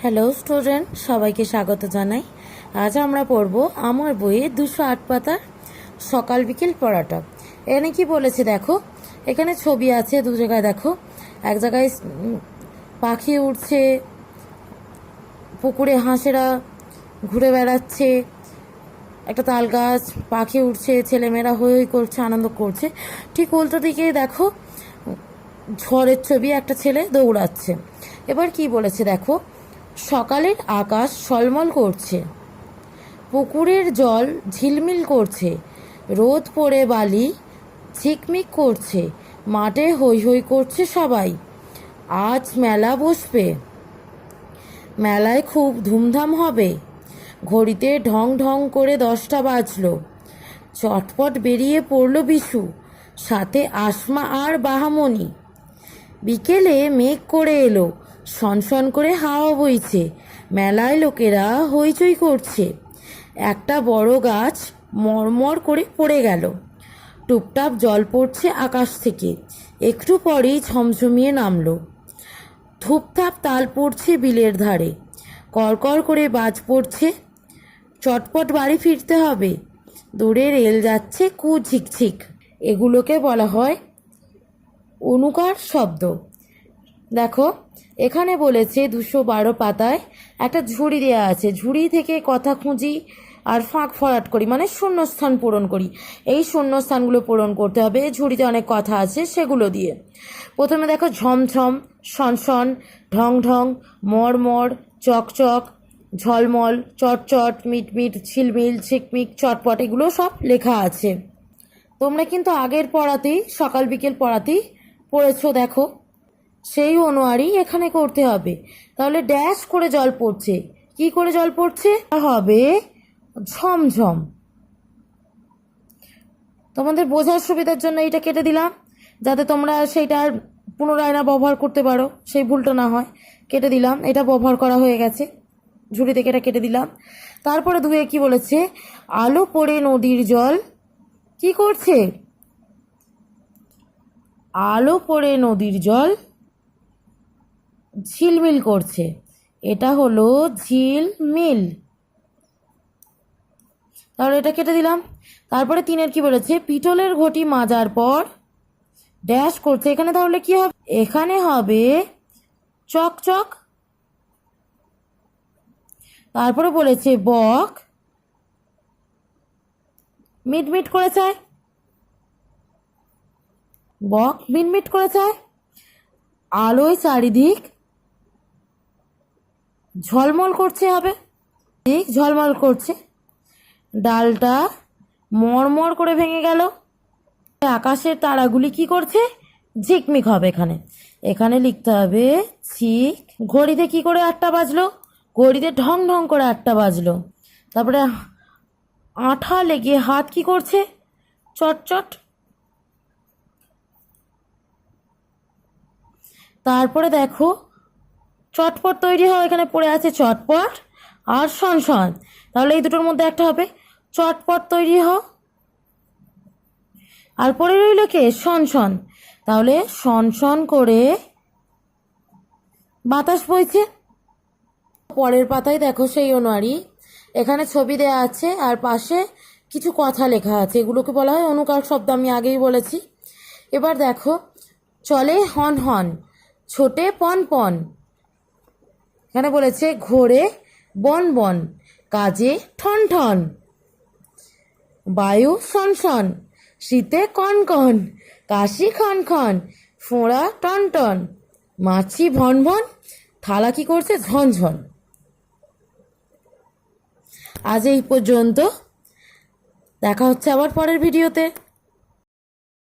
Hello student, সবাইকে স্বাগত জানাই। আজ আমরা পড়ব আমার বইয়ে 208 পাতার সকাল বিকেল পড়াটা। এখানে কি বলেছে দেখো, এখানে ছবি আছে দু জায়গায়। দেখো, এক জায়গায় পাখি উড়ছে, পুকুরে হাঁসেরা ঘুরে বেড়াচ্ছে, একটা তাল গাছ, পাখি উঠছে, ছেলেমেয়েরা হই হই করছে, আনন্দ করছে। ঠিক উল্টো দিকে দেখো ঝড়ের ছবি, একটা ছেলে দৌড়াচ্ছে। এবার কি বলেছে দেখো, সকালের আকাশ ঝলমল করছে, পুকুরের জল ঝিলমিল করছে, রোদ পড়ে বালি ঝিকমিক করছে, মাঠে হই হই করছে সবাই। আজ মেলা বসবে, মেলায় খুব ধুমধাম হবে। ঘড়িতে ঢং ঢং করে 10টা বাজলো, চটপট বেরিয়ে পড়ল বিশু, সাথে আসমা আর বাহামণি। বিকেলে মেঘ করে এলো, সনসন করে হাওয়া বইছে, মেলায় লোকেরা হইচই করছে। একটা বড় গাছ মরমর করে পড়ে গেল, টুপটাপ জল পড়ছে আকাশ থেকে, একটু পরেই ঝমঝমিয়ে নামলো। ধূপধাপ তাল পড়ছে বিলের ধারে, কড়কড় করে বাজ পড়ছে। চটপট বাড়ি ফিরতে হবে, দূরে রেল যাচ্ছে কু ঝিকঝিক। এগুলোকে বলা হয় অনুকার শব্দ। দেখো, এখানে বলেছে 212 পাতায় একটা ঝুড়ি দেওয়া আছে, ঝুড়ি থেকে কথা খুঁজি আর ফাঁক ফরাট করি, মানে শূন্যস্থান পূরণ করি। এই শূন্যস্থানগুলো পূরণ করতে হবে, ঝুড়িতে অনেক কথা আছে সেগুলো দিয়ে। প্রথমে দেখো ঝমঝম, সনসন, ঢং ঢং, মরমর, চকচক, ঝলমল, চটচট, মিটমিট, ঝিলমিল, ঝিকমিক, চটপট, এগুলো সব লেখা আছে। তোমরা কিন্তু আগের পড়াতেই, সকাল বিকেল পড়াতেই পড়েছো। দেখো, সেই অনুয়ারী এখানে করতে হবে। তাহলে ড্যাশ করে জল পড়ছে, কি করে জল পড়ছে হবে ঝমঝম। তোমাদের বোঝার সুবিধার জন্য এটা কেটে দিলাম, যাতে তোমরা সেইটা আর পুনরায় না ব্যবহার করতে পারো, সেই ভুলটা না হয়, কেটে দিলাম। এটা ব্যবহার করা হয়ে গেছে, ঝুড়ি থেকে এটা কেটে দিলাম। তারপরে দুয়ে কি বলেছে, আলো পড়ে নদীর জল কি করছে, আলো পড়ে নদীর জল ঝিলমিল করছে, এটা হলো ঝিলমিল। তাহলে এটা কেটে দিলাম। তারপরে 3 কি বলেছে, পিতলের ঘটি মাজার পর ড্যাশ করছে, এখানে তাহলে কি হবে, এখানে হবে চকচক। তারপরে বলেছে বক মিটমিট করে চায়, বক মিটমিট করে চায়। আলোয় চারিদিক ঝলমল করছে, হবে দিক ঝলমল করছে। ডালটা মরমর করে ভেঙে গেল, আকাশের তারাগুলি কি করছে, ঝিকমিক হবে। এখানে এখানে লিখতে হবে ঝিক। ঘড়িতে কি করে 8টা বাজলো, ঘড়িতে ঢং ঢং করে 8টা বাজলো। তারপরে আঠা লেগে হাত কি করছে, চটচট। তারপরে দেখো চটপট তৈরি হয়, এখানে পড়ে আছে চটপট আর সনসন। তাহলে এই দুটোর মধ্যে একটা হবে, চটপট তৈরি হও। আর পরে রইল কে, সনসন। তাহলে সনসন করে বাতাস বইছে। পরের পাতায় দেখো সেই অনুয়ারী, এখানে ছবি দেয়া আছে আর পাশে কিছু কথা লেখা আছে, এগুলোকে বলা হয় অনুকার শব্দ, আমি আগেই বলেছি। এবার দেখো, চলে হন হন, ছোটে পন পন, এখানে বলেছে ঘোরে বন বন, কাজে ঠন ঠন, বায়ু সনসন, শীতে কন কন, কাশি খন খন, ফোঁড়া টন টন, মাছি ভন ভন, থালা কি করছে ঝনঝন। আজ এই পর্যন্ত, দেখা হচ্ছে আবার পরের ভিডিওতে।